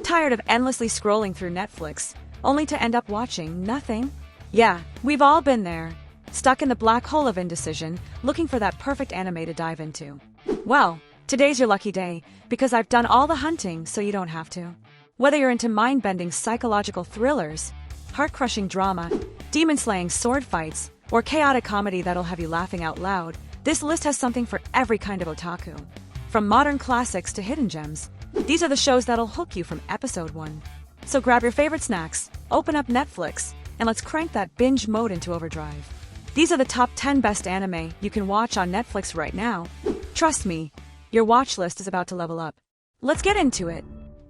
Tired of endlessly scrolling through Netflix, only to end up watching nothing? Yeah, we've all been there. Stuck in the black hole of indecision, looking for that perfect anime to dive into. Well, today's your lucky day, because I've done all the hunting so you don't have to. Whether you're into mind-bending psychological thrillers, heart-crushing drama, demon-slaying sword fights, or chaotic comedy that'll have you laughing out loud, this list has something for every kind of otaku. From modern classics to hidden gems, these are the shows that'll hook you from episode 1. So grab your favorite snacks, open up Netflix, and let's crank that binge mode into overdrive. These are the top 10 best anime you can watch on Netflix right now. Trust me, your watch list is about to level up. Let's get into it.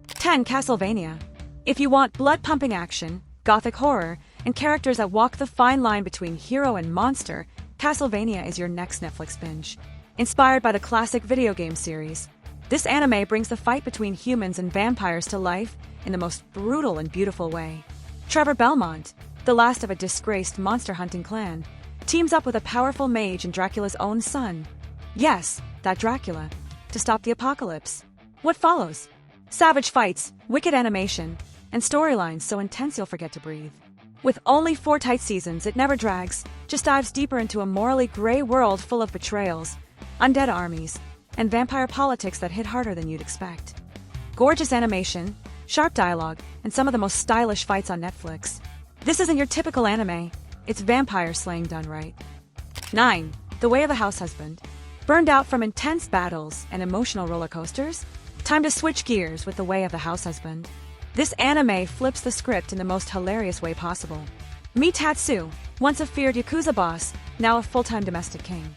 10. Castlevania. If you want blood-pumping action, gothic horror, and characters that walk the fine line between hero and monster, Castlevania is your next Netflix binge. Inspired by the classic video game series, this anime brings the fight between humans and vampires to life in the most brutal and beautiful way. Trevor Belmont, the last of a disgraced monster-hunting clan, teams up with a powerful mage and Dracula's own son. Yes, that Dracula, to stop the apocalypse. What follows? Savage fights, wicked animation, and storylines so intense you'll forget to breathe. With only 4 tight seasons, it never drags, just dives deeper into a morally gray world full of betrayals, undead armies, and vampire politics that hit harder than you'd expect. Gorgeous animation, sharp dialogue, and some of the most stylish fights on Netflix. This isn't your typical anime, it's vampire slaying done right. 9. The Way of the House Husband. Burned out from intense battles and emotional roller coasters? Time to switch gears with The Way of the House Husband. This anime flips the script in the most hilarious way possible. Meet Tatsu, once a feared Yakuza boss, now a full-time domestic king.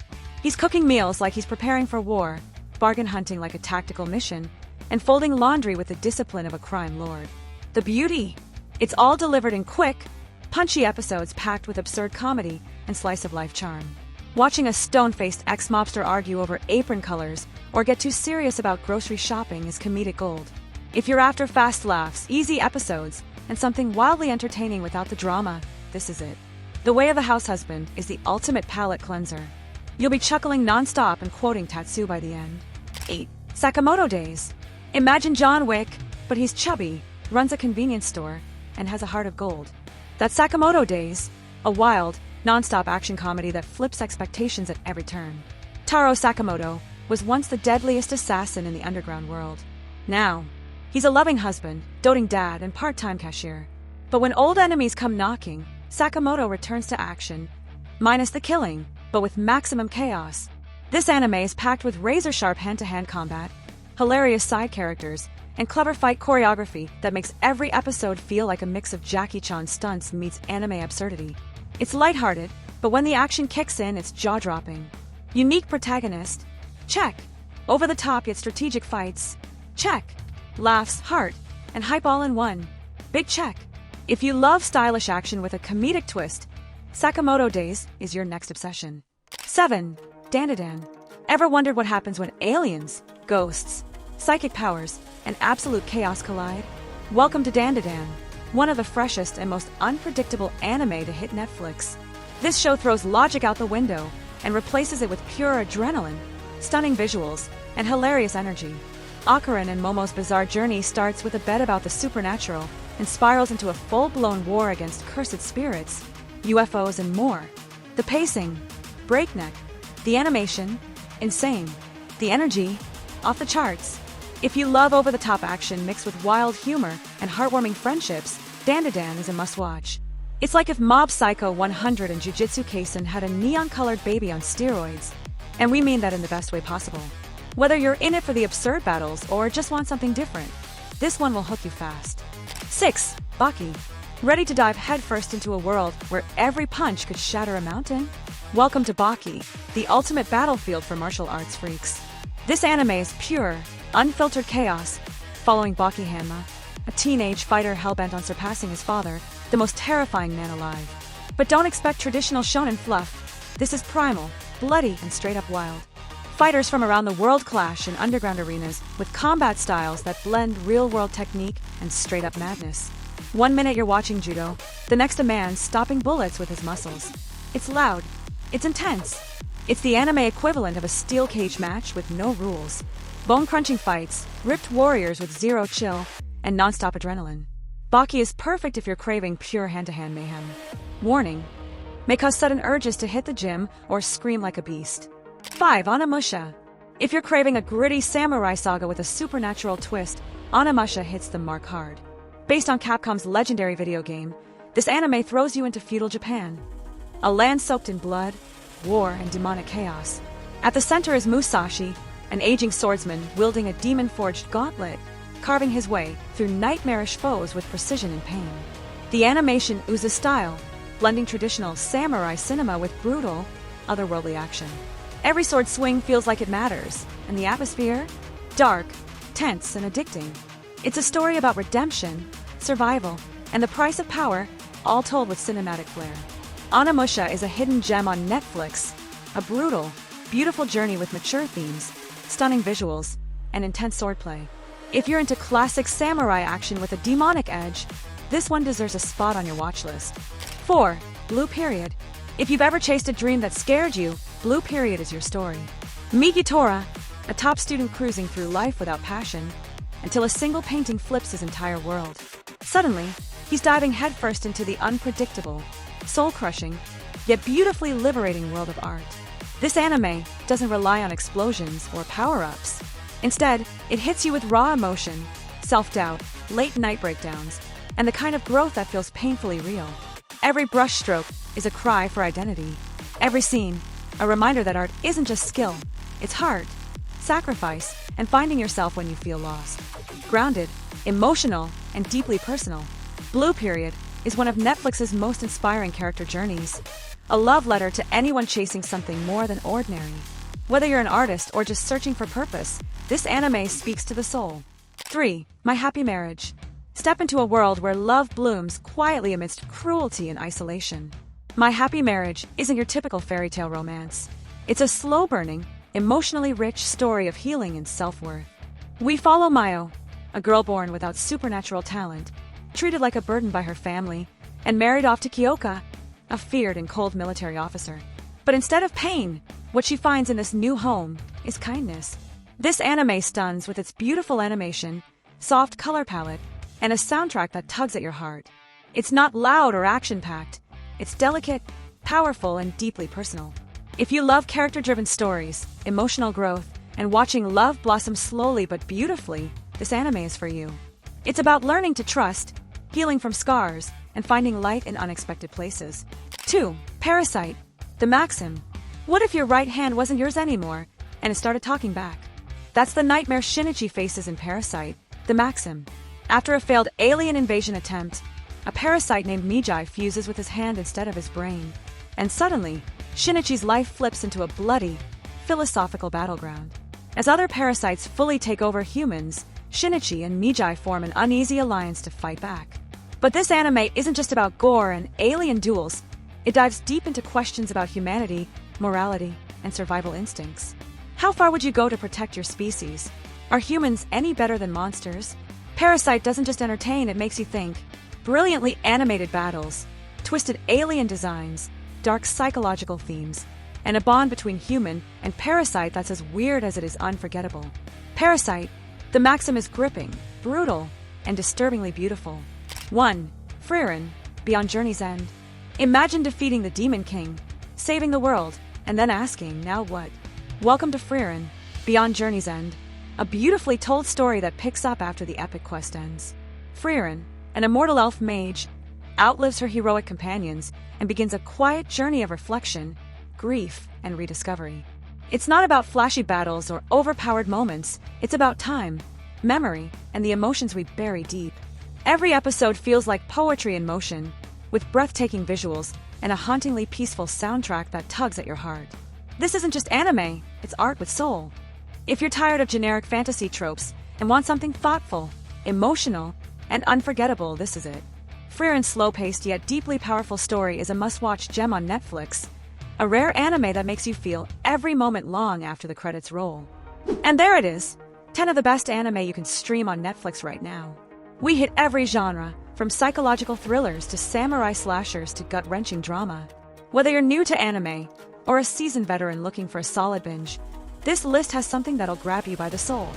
He's cooking meals like he's preparing for war, bargain hunting like a tactical mission, and folding laundry with the discipline of a crime lord. The beauty? It's all delivered in quick, punchy episodes packed with absurd comedy and slice-of-life charm. Watching a stone-faced ex-mobster argue over apron colors or get too serious about grocery shopping is comedic gold. If you're after fast laughs, easy episodes, and something wildly entertaining without the drama, this is it. The Way of the House Husband is the ultimate palate cleanser. You'll be chuckling non-stop and quoting Tatsu by the end. 8. Sakamoto Days. Imagine John Wick, but he's chubby, runs a convenience store, and has a heart of gold. That's Sakamoto Days, a wild, non-stop action comedy that flips expectations at every turn. Taro Sakamoto was once the deadliest assassin in the underground world. Now, he's a loving husband, doting dad, and part-time cashier. But when old enemies come knocking, Sakamoto returns to action, minus the killing, but with maximum chaos. This anime is packed with razor-sharp hand-to-hand combat, hilarious side characters, and clever fight choreography that makes every episode feel like a mix of Jackie Chan stunts meets anime absurdity. It's lighthearted, but when the action kicks in, it's jaw-dropping. Unique protagonist? Check. Over-the-top yet strategic fights? Check. Laughs, heart, and hype all in one. Big check. If you love stylish action with a comedic twist, Sakamoto Days is your next obsession. 7. Dandan. Ever wondered what happens when aliens, ghosts, psychic powers, and absolute chaos collide? Welcome to Dandan, one of the freshest and most unpredictable anime to hit Netflix. This show throws logic out the window and replaces it with pure adrenaline, stunning visuals, and hilarious energy. Akarin and Momo's bizarre journey starts with a bet about the supernatural and spirals into a full-blown war against cursed spirits, UFOs, and more. The pacing, breakneck. The animation, insane. The energy, off the charts. If you love over-the-top action mixed with wild humor and heartwarming friendships, Dandan is a must-watch. It's like if Mob Psycho 100 and Jujutsu Kaisen had a neon-colored baby on steroids. And we mean that in the best way possible. Whether you're in it for the absurd battles or just want something different, this one will hook you fast. 6. Baky. Ready to dive headfirst into a world where every punch could shatter a mountain? Welcome to Baky, the ultimate battlefield for martial arts freaks. This anime is pure, unfiltered chaos, following Baky Hanma, a teenage fighter hellbent on surpassing his father, the most terrifying man alive. But don't expect traditional shonen fluff. This is primal, bloody, and straight-up wild. Fighters from around the world clash in underground arenas with combat styles that blend real-world technique and straight-up madness. One minute you're watching judo, the next a man stopping bullets with his muscles. It's loud. It's intense. It's the anime equivalent of a steel cage match with no rules. Bone-crunching fights, ripped warriors with zero chill, and non-stop adrenaline. Baky is perfect if you're craving pure hand-to-hand mayhem. Warning: may cause sudden urges to hit the gym or scream like a beast. 5. Anamusha. If you're craving a gritty samurai saga with a supernatural twist, Anamusha hits the mark hard. Based on Capcom's legendary video game, this anime throws you into feudal Japan. A land soaked in blood, war, and demonic chaos. At the center is Musashi, an aging swordsman wielding a demon-forged gauntlet, carving his way through nightmarish foes with precision and pain. The animation oozes style, blending traditional samurai cinema with brutal, otherworldly action. Every sword swing feels like it matters, and the atmosphere? Dark, tense, and addicting. It's a story about redemption, survival, and the price of power, all told with cinematic flair. Anamusha is a hidden gem on Netflix, a brutal, beautiful journey with mature themes, stunning visuals, and intense swordplay. If you're into classic samurai action with a demonic edge, this one deserves a spot on your watch list. 4. Blue Period. If you've ever chased a dream that scared you, Blue Period is your story. Meet Tora, a top student cruising through life without passion, until a single painting flips his entire world. Suddenly, he's diving headfirst into the unpredictable, soul-crushing, yet beautifully liberating world of art. This anime doesn't rely on explosions or power-ups. Instead, it hits you with raw emotion, self-doubt, late-night breakdowns, and the kind of growth that feels painfully real. Every brushstroke is a cry for identity. Every scene, a reminder that art isn't just skill, it's heart, sacrifice, and finding yourself when you feel lost. Grounded, emotional, and deeply personal, Blue Period is one of Netflix's most inspiring character journeys. A love letter to anyone chasing something more than ordinary. Whether you're an artist or just searching for purpose, this anime speaks to the soul. 3. My Happy Marriage. Step into a world where love blooms quietly amidst cruelty and isolation. My Happy Marriage isn't your typical fairy tale romance. It's a slow-burning, emotionally rich story of healing and self-worth. We follow Mayo, a girl born without supernatural talent, treated like a burden by her family, and married off to Kyoka, a feared and cold military officer. But instead of pain, what she finds in this new home is kindness. This anime stuns with its beautiful animation, soft color palette, and a soundtrack that tugs at your heart. It's not loud or action-packed. It's delicate, powerful, and deeply personal. If you love character-driven stories, emotional growth, and watching love blossom slowly but beautifully, this anime is for you. It's about learning to trust, healing from scars, and finding light in unexpected places. 2. Parasite The Maxim. What if your right hand wasn't yours anymore, and it started talking back? That's the nightmare Shinichi faces in Parasite The Maxim. After a failed alien invasion attempt, a parasite named Mijai fuses with his hand instead of his brain. And suddenly, Shinichi's life flips into a bloody, philosophical battleground. As other parasites fully take over humans, Shinichi and Mijai form an uneasy alliance to fight back. But this anime isn't just about gore and alien duels. It dives deep into questions about humanity, morality, and survival instincts. How far would you go to protect your species? Are humans any better than monsters? Parasite doesn't just entertain, it makes you think. Brilliantly animated battles, twisted alien designs, dark psychological themes, and a bond between human and parasite that's as weird as it is unforgettable. Parasite The Maxim is gripping, brutal, and disturbingly beautiful. 1. Frieren, Beyond Journey's End. Imagine defeating the Demon King, saving the world, and then asking, now what? Welcome to Frieren, Beyond Journey's End, a beautifully told story that picks up after the epic quest ends. Frieren, an immortal elf mage, outlives her heroic companions and begins a quiet journey of reflection, grief, and rediscovery. It's not about flashy battles or overpowered moments, it's about time, memory, and the emotions we bury deep. Every episode feels like poetry in motion, with breathtaking visuals and a hauntingly peaceful soundtrack that tugs at your heart. This isn't just anime, it's art with soul. If you're tired of generic fantasy tropes and want something thoughtful, emotional, and unforgettable, this is it. Frieren's slow-paced yet deeply powerful story is a must-watch gem on Netflix, a rare anime that makes you feel every moment long after the credits roll. And there it is, 10 of the best anime you can stream on Netflix right now. We hit every genre, from psychological thrillers to samurai slashers to gut-wrenching drama. Whether you're new to anime or a seasoned veteran looking for a solid binge, this list has something that'll grab you by the soul.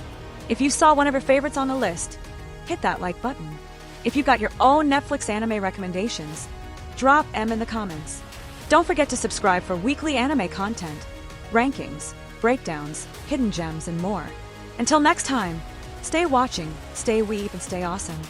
If you saw one of your favorites on the list, hit that like button. If you've got your own Netflix anime recommendations, drop them in the comments. Don't forget to subscribe for weekly anime content, rankings, breakdowns, hidden gems, and more. Until next time, stay watching, stay weeb, and stay awesome.